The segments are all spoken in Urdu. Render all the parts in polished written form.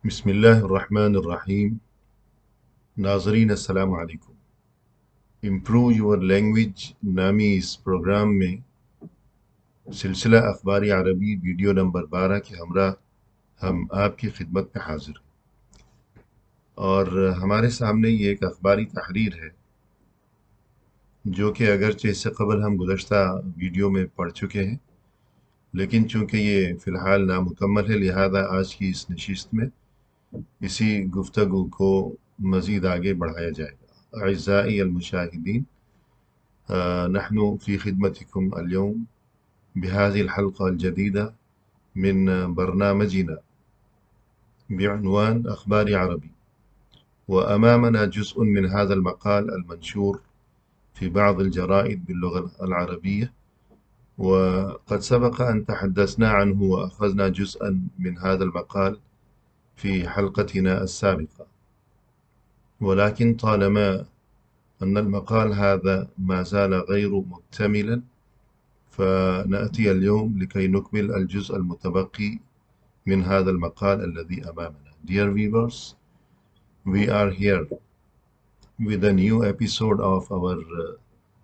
بسم اللہ الرحمن الرحیم۔ ناظرین السلام علیکم۔ امپروو یور لینگویج نامی اس پروگرام میں سلسلہ اخبار عربی ویڈیو نمبر 12 کے ہمراہ ہم آپ کی خدمت میں حاضر ہیں، اور ہمارے سامنے یہ ایک اخباری تحریر ہے جو کہ اگرچہ اس سے قبل ہم گزشتہ ویڈیو میں پڑھ چکے ہیں، لیکن چونکہ یہ فی الحال نامکمل ہے، لہذا آج کی اس نشست میں اسی گفتگو کو مزید آگے بڑھایا جائے گا۔ اعزائی المشاہدین، نحن في خدمتكم اليوم بهذه الحلقة الجديدة من برنامجنا بعنوان أخبار عربي، وأمامنا جزء من هذا المقال المنشور في بعض الجرائد باللغة العربية، وقد سبق أن تحدثنا عنه وأخذنا جزءا من هذا المقال في حلقتنا السابقة، ولكن طالما أن المقال هذا ما زال غير مكتملا، فنأتي اليوم لكي نكمل الجزء المتبقي من هذا المقال الذي أمامنا. Dear viewers, we are here with a new episode of our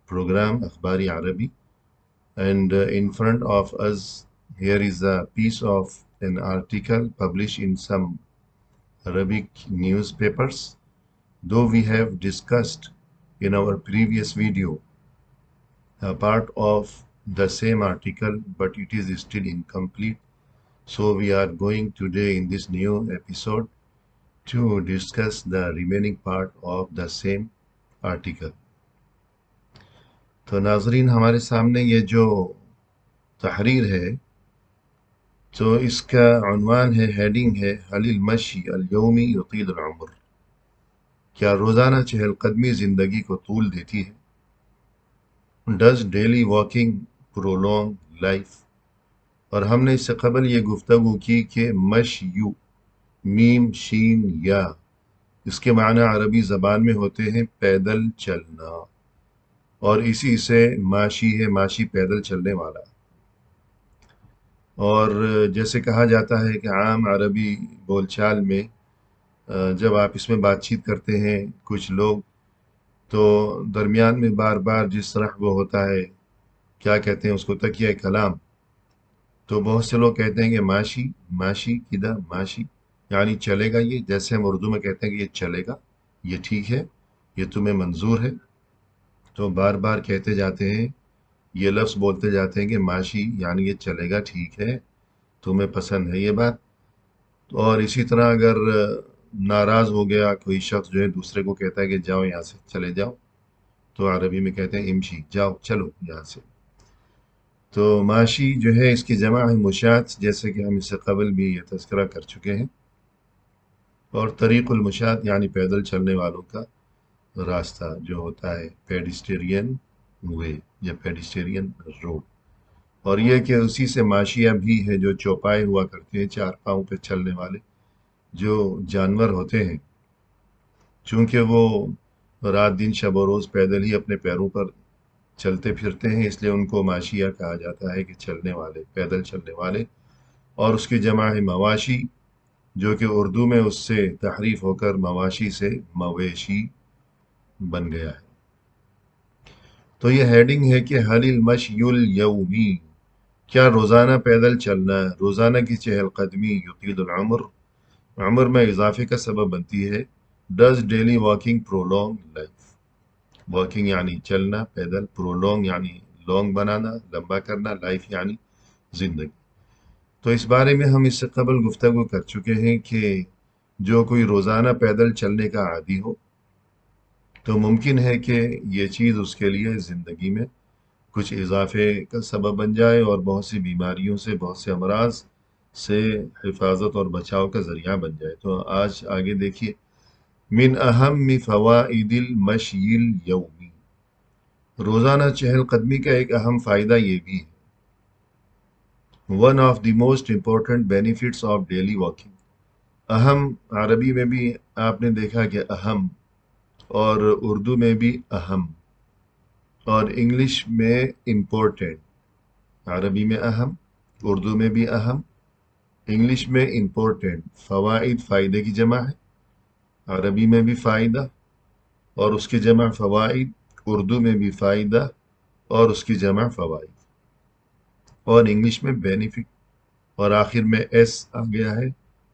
program Akhbari Arabi, and in front of us here is a piece of an article published in some Arabic newspapers. Though we have discussed in our previous video a part of the same article, but it is still incomplete. So we are going today in this new episode to discuss the remaining part of the same article. تو ناظرین، ہمارے سامنے یہ جو تحریر ہے تو اس کا عنوان ہے، ہیڈنگ ہے، هل المشی اليومی یطیل العمر؟ کیا روزانہ چہل قدمی زندگی کو طول دیتی ہے؟ Does daily walking prolong life؟ اور ہم نے اس سے قبل یہ گفتگو کی کہ مشیو، میم شین یا، اس کے معنی عربی زبان میں ہوتے ہیں پیدل چلنا، اور اسی سے ماشی ہے، ماشی پیدل چلنے والا۔ اور جیسے کہا جاتا ہے کہ عام عربی بول چال میں جب آپ اس میں بات چیت کرتے ہیں کچھ لوگ، تو درمیان میں بار بار جس طرح وہ ہوتا ہے، کیا کہتے ہیں اس کو، تکیہ کلام، تو بہت سے لوگ کہتے ہیں کہ ماشی، ماشی کدھر، ماشی یعنی چلے گا یہ، جیسے ہم اردو میں کہتے ہیں کہ یہ چلے گا، یہ ٹھیک ہے، یہ تمہیں منظور ہے، تو بار بار کہتے جاتے ہیں، یہ لفظ بولتے جاتے ہیں کہ ماشی یعنی یہ چلے گا، ٹھیک ہے، تمہیں پسند ہے یہ بات۔ اور اسی طرح اگر ناراض ہو گیا کوئی شخص جو ہے دوسرے کو کہتا ہے کہ جاؤ یہاں سے، چلے جاؤ، تو عربی میں کہتے ہیں امشی، جاؤ چلو یہاں سے۔ تو ماشی جو ہے اس کی جمع ہے مشاة، جیسے کہ ہم اس سے قبل بھی یہ تذکرہ کر چکے ہیں، اور طریق المشاة یعنی پیدل چلنے والوں کا راستہ جو ہوتا ہے، پیڈسٹیرین وے یا پیڈسٹیرین روڈ۔ اور یہ کہ اسی سے ماشیہ بھی ہے جو چوپائے ہوا کرتے ہیں، چار پاؤں پہ چلنے والے جو جانور ہوتے ہیں، چونکہ وہ رات دن شب و روز پیدل ہی اپنے پیروں پر چلتے پھرتے ہیں، اس لیے ان کو ماشیہ کہا جاتا ہے، کہ چلنے والے، پیدل چلنے والے۔ اور اس کی جمع ہے مواشی، جو کہ اردو میں اس سے تحریف ہو کر مواشی سے مویشی بن گیا ہے۔ تو یہ ہیڈنگ ہے کہ حل المشی الیومی، کیا روزانہ پیدل چلنا، روزانہ کی چہل قدمی یطیل العمر، عمر میں اضافے کا سبب بنتی ہے۔ Does daily walking prolong life? Walking یعنی چلنا، پیدل، پرولونگ یعنی لانگ بنانا، لمبا کرنا، لائف یعنی زندگی۔ تو اس بارے میں ہم اس سے قبل گفتگو کر چکے ہیں کہ جو کوئی روزانہ پیدل چلنے کا عادی ہو تو ممکن ہے کہ یہ چیز اس کے لیے زندگی میں کچھ اضافے کا سبب بن جائے، اور بہت سی بیماریوں سے، بہت سے امراض سے حفاظت اور بچاؤ کا ذریعہ بن جائے۔ تو آج آگے دیکھیے، من اہم فوائد المشی الیومی، روزانہ چہل قدمی کا ایک اہم فائدہ یہ بھی ہے، one of the most important benefits of daily walking. اہم عربی میں بھی آپ نے دیکھا کہ اہم، اور اردو میں بھی اہم، اور انگلش میں امپورٹنٹ۔ عربی میں اہم، اردو میں بھی اہم، انگلش میں امپورٹنٹ، فوائد فائدے کی جمع ہے، عربی میں بھی فائدہ اور اس کی جمع فوائد، اردو میں بھی فائدہ اور اس کی جمع فوائد، اور انگلش میں بینیفٹ، اور آخر میں ایس آ گیا ہے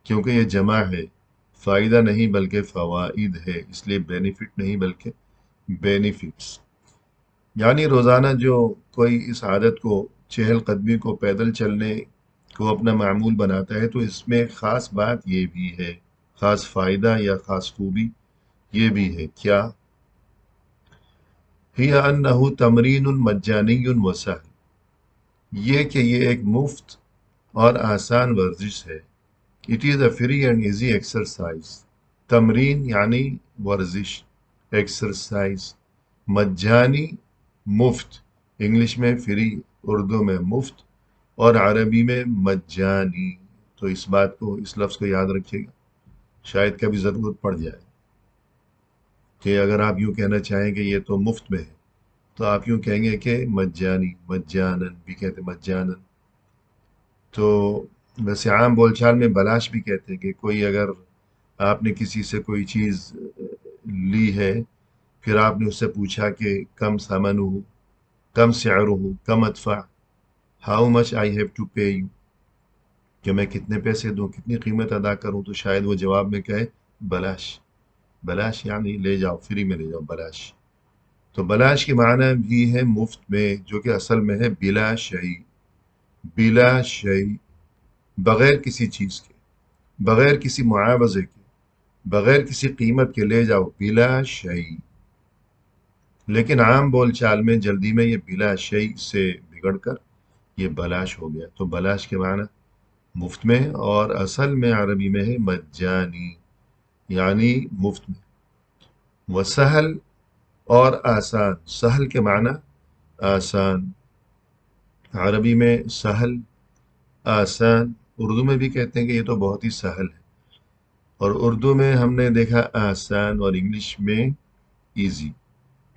کیونکہ یہ جمع ہے، فائدہ نہیں بلکہ فوائد ہے، اس لیے بینیفٹ نہیں بلکہ بینیفٹس۔ یعنی روزانہ جو کوئی اس عادت کو، چہل قدمی کو، پیدل چلنے کو اپنا معمول بناتا ہے تو اس میں خاص بات یہ بھی ہے، خاص فائدہ یا خاص خوبی یہ بھی ہے کیا؟ ہی انہ تمرین مجانی وسہل، یہ کہ یہ ایک مفت اور آسان ورزش ہے۔ It is a free and easy exercise, تمرین یعنی ورزش، ایکسرسائز، مجانی مفت، انگلش میں فری، اردو میں مفت اور عربی میں مجانی۔ تو اس بات کو، اس لفظ کو یاد رکھیے گا، شاید کبھی ضرورت پڑ جائے کہ اگر آپ یوں کہنا چاہیں کہ یہ تو مفت میں ہے تو آپ یوں کہیں گے کہ مجانی، مجانن بھی کہتے مجانن۔ تو ویسے عام بول چال میں بلاش بھی کہتے ہیں کہ کوئی اگر آپ نے کسی سے کوئی چیز لی ہے، پھر آپ نے اس سے پوچھا کہ کم ثمنہ، کم سعرہ، کم ادفع، how much I have to pay you, کہ میں کتنے پیسے دوں، کتنی قیمت ادا کروں، تو شاید وہ جواب میں کہے بلاش۔ بلاش یعنی لے جاؤ، فری میں لے جاؤ، بلاش۔ تو بلاش کے معنی بھی ہے مفت میں، جو کہ اصل میں ہے بلا شیء، بلا شیء، بغیر کسی چیز کے، بغیر کسی معاوضے کے، بغیر کسی قیمت کے لے جاؤ، بلا شیء۔ لیکن عام بول چال میں جلدی میں یہ بلا شیء سے بگڑ کر یہ بلاش ہو گیا۔ تو بلاش کے معنی مفت میں، اور اصل میں عربی میں ہے مجانی، یعنی مفت میں۔ وسہل اور آسان، سہل کے معنی آسان، عربی میں سہل، آسان، اردو میں بھی کہتے ہیں کہ یہ تو بہت ہی سہل ہے، اور اردو میں ہم نے دیکھا آسان، اور انگلش میں easy.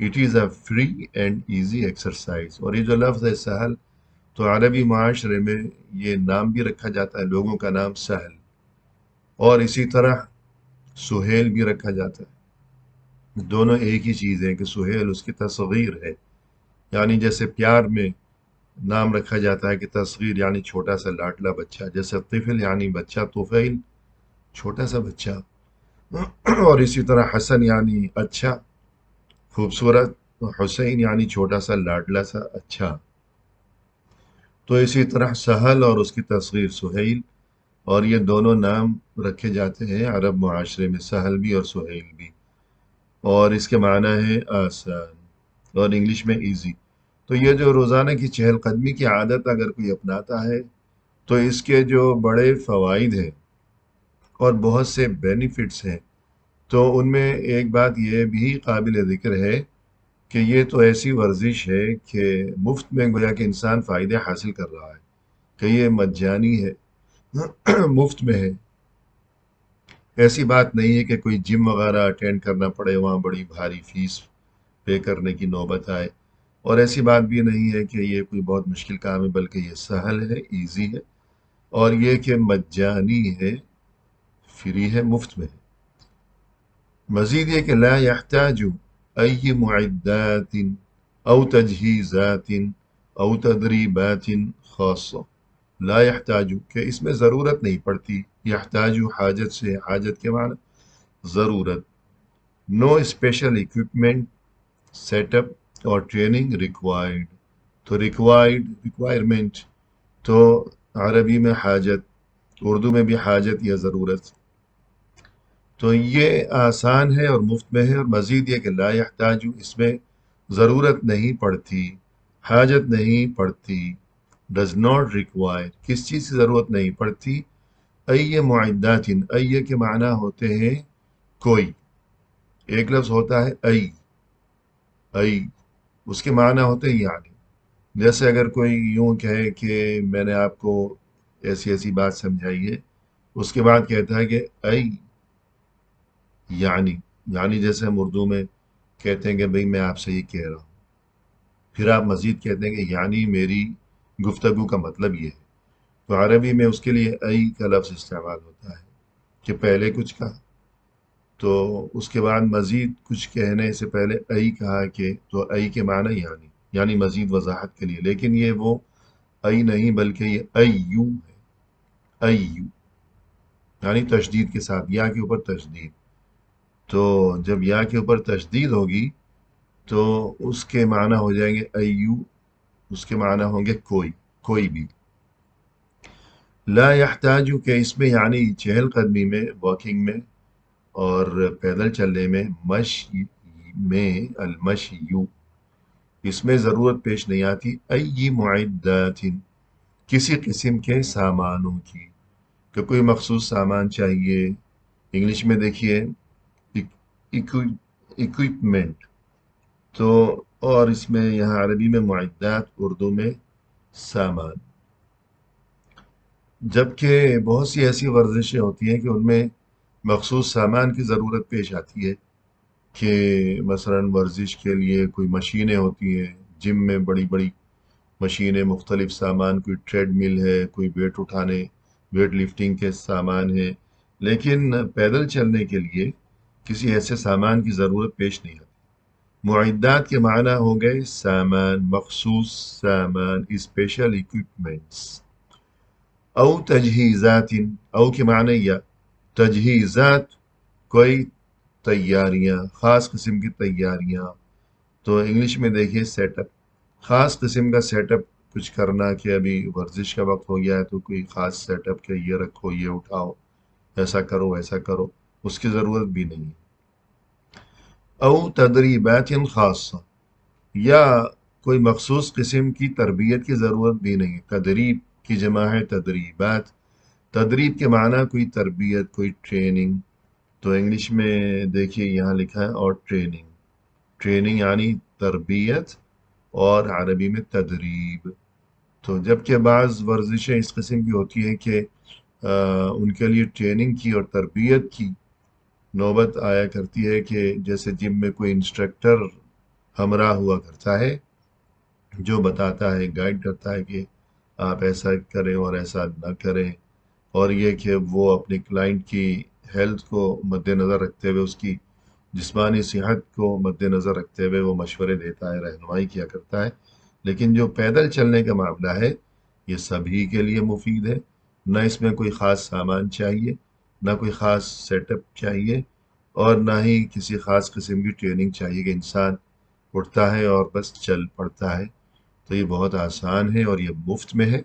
It is a free and easy exercise. اور یہ جو لفظ ہے سہل، تو عربی معاشرے میں یہ نام بھی رکھا جاتا ہے، لوگوں کا نام سہل، اور اسی طرح سہیل بھی رکھا جاتا ہے، دونوں ایک ہی چیز ہے کہ سہیل اس کی تصغیر ہے، یعنی جیسے پیار میں نام رکھا جاتا ہے کہ تصغیر یعنی چھوٹا سا لاڈلا بچہ، جیسے طفل یعنی بچہ، طفیل چھوٹا سا بچہ، اور اسی طرح حسن یعنی اچھا، خوبصورت، حسین یعنی چھوٹا سا لاڈلا سا اچھا۔ تو اسی طرح سہل اور اس کی تصغیر سہیل، اور یہ دونوں نام رکھے جاتے ہیں عرب معاشرے میں، سہل بھی اور سہیل بھی، اور اس کے معنی ہے آسان، اور انگلش میں ایزی۔ تو یہ جو روزانہ کی چہل قدمی کی عادت اگر کوئی اپناتا ہے تو اس کے جو بڑے فوائد ہیں اور بہت سے بینیفٹس ہیں، تو ان میں ایک بات یہ بھی قابل ذکر ہے کہ یہ تو ایسی ورزش ہے کہ مفت میں گویا کہ انسان فائدے حاصل کر رہا ہے، کہ یہ مجانی ہے، مفت میں ہے۔ ایسی بات نہیں ہے کہ کوئی جم وغیرہ اٹینڈ کرنا پڑے، وہاں بڑی بھاری فیس پے کرنے کی نوبت آئے، اور ایسی بات بھی نہیں ہے کہ یہ کوئی بہت مشکل کام ہے، بلکہ یہ سہل ہے، ایزی ہے، اور یہ کہ مجانی ہے، فری ہے، مفت میں ہے۔ مزید یہ کہ لا يحتاج ای معدات او تجہیزات او تدریبات خاصہ، لا يحتاج کہ اس میں ضرورت نہیں پڑتی، یحتاج حاجت سے، حاجت کے معنی ضرورت، no special equipment, set up اور ٹریننگ ریکوائرڈ۔ تو ریکوائرمنٹ تو عربی میں حاجت، اردو میں بھی حاجت یا ضرورت۔ تو یہ آسان ہے اور مفت میں ہے، اور مزید یہ کہ لا یحتاج، اس میں ضرورت نہیں پڑتی، حاجت نہیں پڑتی، ڈز ناٹ ریکوائر، کس چیز کی ضرورت نہیں پڑتی، ای معدات، ای کے معنی ہوتے ہیں کوئی، ایک لفظ ہوتا ہے ای، اس کے معنی ہوتے ہیں یعنی، جیسے اگر کوئی یوں کہے کہ میں نے آپ کو ایسی ایسی بات سمجھائی ہے، اس کے بعد کہتا ہے کہ ای یعنی جیسے ہم اردو میں کہتے ہیں کہ بھئی میں آپ سے یہ کہہ رہا ہوں، پھر آپ مزید کہتے ہیں کہ یعنی میری گفتگو کا مطلب یہ ہے۔ تو عربی میں اس کے لیے ای کا لفظ استعمال ہوتا ہے کہ پہلے کچھ کہا تو اس کے بعد مزید کچھ کہنے سے پہلے ای کہا کہ تو ای کے معنی یعنی مزید وضاحت کے لیے، لیکن یہ وہ ای نہیں بلکہ یہ ایو ہے، ایو یعنی تشدید کے ساتھ، یا کے اوپر تشدید۔ تو جب یا کے اوپر تشدید ہوگی تو اس کے معنی ہو جائیں گے ایو، اس کے معنی ہوں گے کوئی بھی۔ لا یحتاج کہ اس میں یعنی چہل قدمی میں، واکنگ میں اور پیدل چلنے میں، مشی میں، المشیو اس میں ضرورت پیش نہیں آتی ای معدات کسی قسم کے سامانوں کی، کہ کوئی مخصوص سامان چاہیے۔ انگلش میں دیکھیے اکوپمنٹ، تو اور اس میں یہاں عربی میں معدات، اردو میں سامان۔ جبکہ بہت سی ایسی ورزشیں ہوتی ہیں کہ ان میں مخصوص سامان کی ضرورت پیش آتی ہے، کہ مثلا ورزش کے لیے کوئی مشینیں ہوتی ہیں، جم میں بڑی بڑی مشینیں، مختلف سامان، کوئی ٹریڈ مل ہے، کوئی ویٹ اٹھانے، ویٹ لفٹنگ کے سامان ہے، لیکن پیدل چلنے کے لیے کسی ایسے سامان کی ضرورت پیش نہیں آتی۔ معدات کے معنی ہو گئے سامان، مخصوص سامان، اسپیشل اکوپمنٹس۔ او تجہیزات، او کے معنی یا، تجہیزات کوئی تیاریاں، خاص قسم کی تیاریاں۔ تو انگلش میں دیکھیے سیٹ اپ، خاص قسم کا سیٹ اپ کچھ کرنا، کہ ابھی ورزش کا وقت ہو گیا ہے تو کوئی خاص سیٹ اپ، کہ یہ رکھو، یہ اٹھاؤ، ایسا کرو ایسا کرو، اس کی ضرورت بھی نہیں ہے۔ او تدریبات خاصہ، یا کوئی مخصوص قسم کی تربیت کی ضرورت بھی نہیں۔ تدریب کی جمع ہے تدریبات، تدریب کے معنی کوئی تربیت، کوئی ٹریننگ۔ تو انگلش میں دیکھیے یہاں لکھا ہے اور ٹریننگ، ٹریننگ یعنی تربیت، اور عربی میں تدریب۔ تو جبکہ بعض ورزشیں اس قسم کی ہوتی ہیں کہ ان کے لیے ٹریننگ کی اور تربیت کی نوبت آیا کرتی ہے، کہ جیسے جم میں کوئی انسٹرکٹر ہمراہ ہوا کرتا ہے جو بتاتا ہے، گائیڈ کرتا ہے کہ آپ ایسا کریں اور ایسا نہ کریں، اور یہ کہ وہ اپنے کلائنٹ کی ہیلتھ کو مد نظر رکھتے ہوئے، اس کی جسمانی صحت کو مد نظر رکھتے ہوئے وہ مشورے دیتا ہے، رہنمائی کیا کرتا ہے۔ لیکن جو پیدل چلنے کا معاملہ ہے یہ سبھی کے لیے مفید ہے، نہ اس میں کوئی خاص سامان چاہیے، نہ کوئی خاص سیٹ اپ چاہیے، اور نہ ہی کسی خاص قسم کی ٹریننگ چاہیے کہ انسان اٹھتا ہے اور بس چل پڑتا ہے۔ تو یہ بہت آسان ہے، اور یہ مفت میں ہے،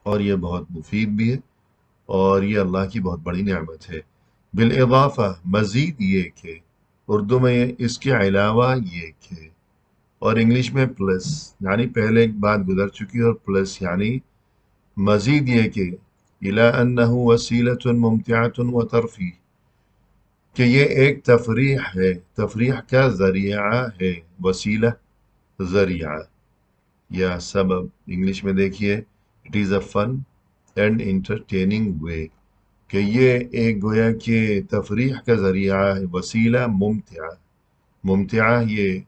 اور یہ بہت مفید بھی ہے، اور یہ اللہ کی بہت بڑی نعمت ہے۔ بالاضافہ مزید یہ کہ، اردو میں اس کے علاوہ یہ کہ، اور انگلش میں پلس، یعنی پہلے ایک بات گزر چکی اور پلس یعنی مزید یہ کہ، الی انہ وسیلۃ ممتعۃ وترفیہ، کہ یہ ایک تفریح ہے، تفریح کا ذریعہ ہے، وسیلہ ذریعہ یا سبب۔ انگلش میں دیکھیے it is a fun and entertaining way, کہ یہ ایک گویا کہ تفریح کا ذریعہ ہے، وسیلہ ممتعہ۔ ممتعہ یہ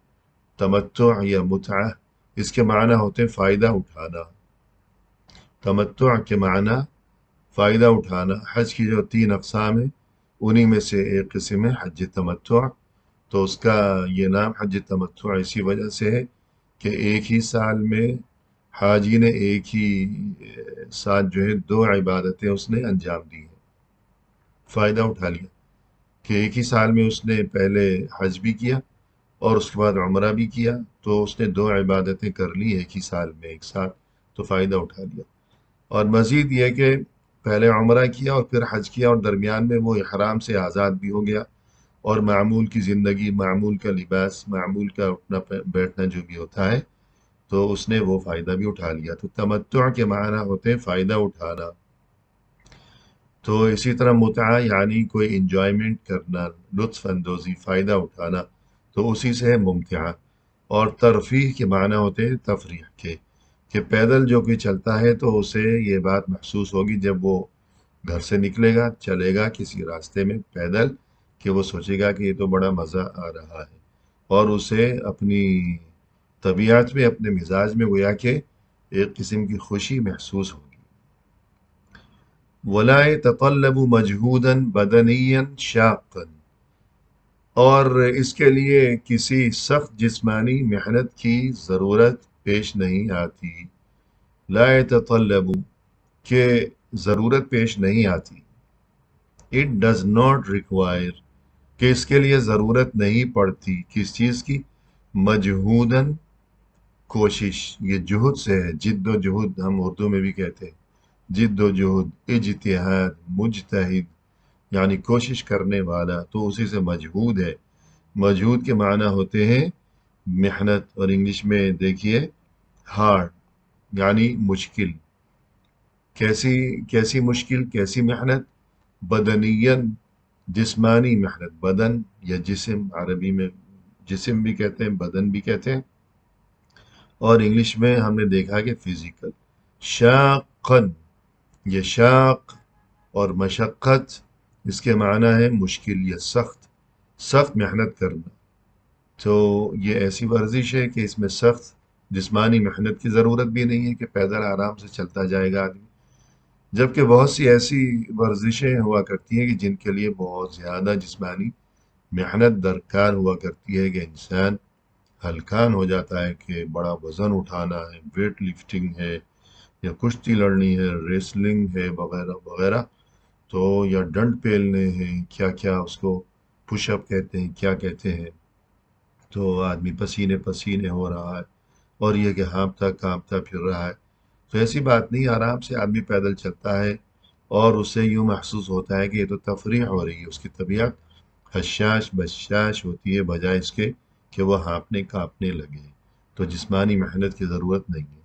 تمتع یا متعہ، اس کے معنی ہوتے ہیں فائدہ اٹھانا۔ تمتع کے معنی فائدہ اٹھانا۔ حج کی جو 3 اقسام ہیں انہی میں سے ایک قسم ہے حج تمتع، تو اس کا یہ نام حج تمتع اسی وجہ سے ہے کہ ایک ہی سال میں حاجی نے ایک ہی ساتھ جو ہے 2 عبادتیں اس نے انجام دی ہیں، فائدہ اٹھا لیا، کہ ایک ہی سال میں اس نے پہلے حج بھی کیا اور اس کے بعد عمرہ بھی کیا، تو اس نے 2 عبادتیں کر لی ایک ہی سال میں ایک ساتھ، تو فائدہ اٹھا لیا۔ اور مزید یہ کہ پہلے عمرہ کیا اور پھر حج کیا، اور درمیان میں وہ احرام سے آزاد بھی ہو گیا، اور معمول کی زندگی، معمول کا لباس، معمول کا اٹھنا بیٹھنا جو بھی ہوتا ہے، تو اس نے وہ فائدہ بھی اٹھا لیا۔ تو تمتع کے معنی ہوتے ہیں فائدہ اٹھانا۔ تو اسی طرح متعہ یعنی کوئی انجوائمنٹ کرنا، لطف اندوزی، فائدہ اٹھانا، تو اسی سے ہے ممتعہ۔ اور ترفیح کے معنی ہوتے ہیں تفریح کے، کہ پیدل جو کوئی چلتا ہے تو اسے یہ بات محسوس ہوگی جب وہ گھر سے نکلے گا، چلے گا کسی راستے میں پیدل، کہ وہ سوچے گا کہ یہ تو بڑا مزہ آ رہا ہے، اور اسے اپنی طبیعت میں، اپنے مزاج میں گویا کہ ایک قسم کی خوشی محسوس ہوگی۔ ولا يتطلب مجهودا بدنيا شاقا، اور اس کے لیے کسی سخت جسمانی محنت کی ضرورت پیش نہیں آتی. لا يتطلب کہ ضرورت پیش نہیں آتی. It does not require کہ اس کے لیے ضرورت نہیں پڑتی. کس چیز کی؟ مجہودن کوشش. یہ جہد سے ہے، جد و جہد ہم اردو میں بھی کہتے ہیں. جد و جہد، اجتہاد، مجتہد یعنی کوشش کرنے والا، تو اسی سے مجہود ہے. مجہود کے معنی ہوتے ہیں محنت، اور انگلش میں دیکھیے ہارڈ یعنی مشکل. کیسی مشکل، کیسی محنت؟ بدنین جسمانی محنت. بدن یا جسم، عربی میں جسم بھی کہتے ہیں، بدن بھی کہتے ہیں، اور انگلش میں ہم نے دیکھا کہ فزیکل. شاقن، یہ شاق اور مشقت اس کے معنی ہے مشکل یا سخت محنت کرنا. تو یہ ایسی ورزش ہے کہ اس میں سخت جسمانی محنت کی ضرورت بھی نہیں ہے، کہ پیدل آرام سے چلتا جائے گا آدمی. جبکہ بہت سی ایسی ورزشیں ہوا کرتی ہیں کہ جن کے لیے بہت زیادہ جسمانی محنت درکار ہوا کرتی ہے، کہ انسان ہلکان ہو جاتا ہے، کہ بڑا وزن اٹھانا ہے، ویٹ لفٹنگ ہے، یا کشتی لڑنی ہے، ریسلنگ ہے، وغیرہ وغیرہ. تو یا ڈنڈ پیلنے ہیں، کیا کیا اس کو پش اپ کہتے ہیں، کیا کہتے ہیں. تو آدمی پسینے پسینے ہو رہا ہے، اور یہ کہ ہانپتا کانپتا پھر رہا ہے. تو ایسی بات نہیں، آرام سے آدمی پیدل چلتا ہے، اور اسے یوں محسوس ہوتا ہے کہ یہ تو تفریح ہو رہی ہے. اس کی طبیعت حشاش بشاش ہوتی ہے، بجائے اس کے کہ وہ ہانپنے کانپنے لگے. تو جسمانی محنت کی ضرورت نہیں ہے.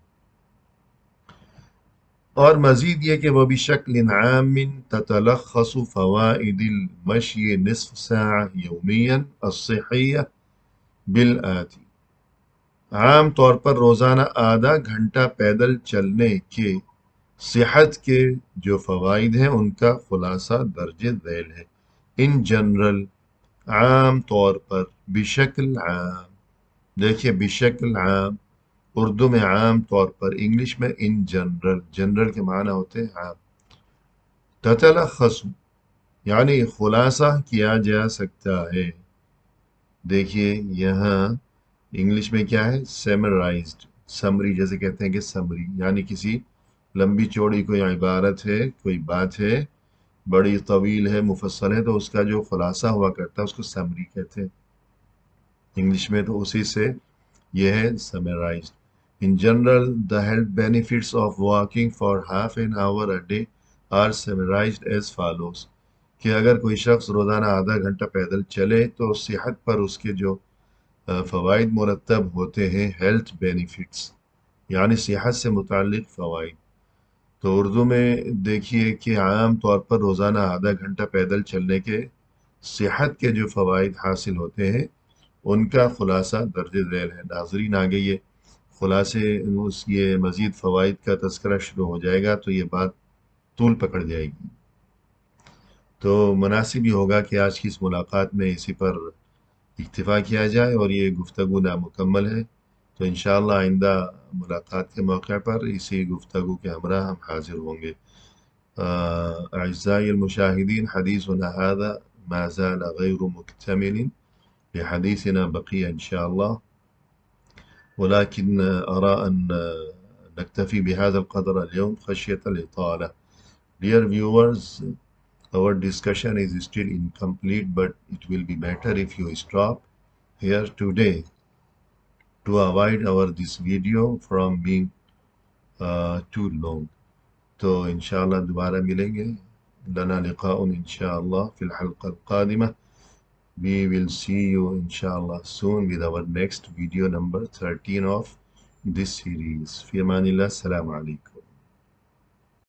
اور مزید یہ کہ وہ بشکل عام تتلخص فوائد المشي نصف ساعة يوميا الصحية بالآتی. عام طور پر روزانہ آدھا گھنٹہ پیدل چلنے کے صحت کے جو فوائد ہیں ان کا خلاصہ درج ذیل ہے. ان جنرل، عام طور پر، بشکل عام. دیکھیے بشکل عام اردو میں عام طور پر، انگلش میں ان جنرل. جنرل کے معنی ہوتے ہیں عام. تتلخص یعنی خلاصہ کیا جا سکتا ہے. دیکھیے یہاں انگلش میں کیا ہے؟ سیمرائزڈ. سمری جیسے کہتے ہیں کہ سمری یعنی کسی لمبی چوڑی کوئی عبارت ہے، کوئی بات ہے، بڑی طویل ہے، مفصل ہے، تو اس کا جو خلاصہ ہوا کرتا ہے اس کو سمری کہتے ہیں انگلش میں. تو اسی سے یہ ہے summarised. In general, the health benefits of walking for half an hour a day are summarized as follows. کہ اگر کوئی شخص روزانہ آدھا گھنٹہ پیدل چلے تو صحت پر اس کے جو فوائد مرتب ہوتے ہیں، ہیلتھ بینیفٹس یعنی صحت سے متعلق فوائد. تو اردو میں دیکھیے کہ عام طور پر روزانہ آدھا گھنٹہ پیدل چلنے کے صحت کے جو فوائد حاصل ہوتے ہیں ان کا خلاصہ درج ذیل ہے. ناظرین آگے یہ خلاصے یہ مزید فوائد کا تذکرہ شروع ہو جائے گا تو یہ بات طول پکڑ جائے گی. تو مناسب ہی ہوگا کہ آج کی اس ملاقات میں اسی پر اکتفا کیا جائے، اور یہ گفتگو نامکمل ہے. تو انشاءاللہ آئندہ ملاقات کے موقع پر اسی گفتگو کے ہمراہ ہم حاضر ہوں گے. اعزائي المشاهدين، حديثنا هذا ما زال غير مكتمل، لحديثنا بقية إن شاء الله، ولكن أرى أن نكتفي بهذا القدر اليوم خشية الإطالة. Dear viewers, our discussion is still incomplete, but it will be better if you stop here today to avoid this video from being too long. تو انشاءاللہ دوبارہ ملیں گے. لنا لقاء انشاءاللہ فی الحلقہ القادمہ. We will see you inshallah soon with our next video number 13 of this series. فی امان اللہ. السلام علیکم.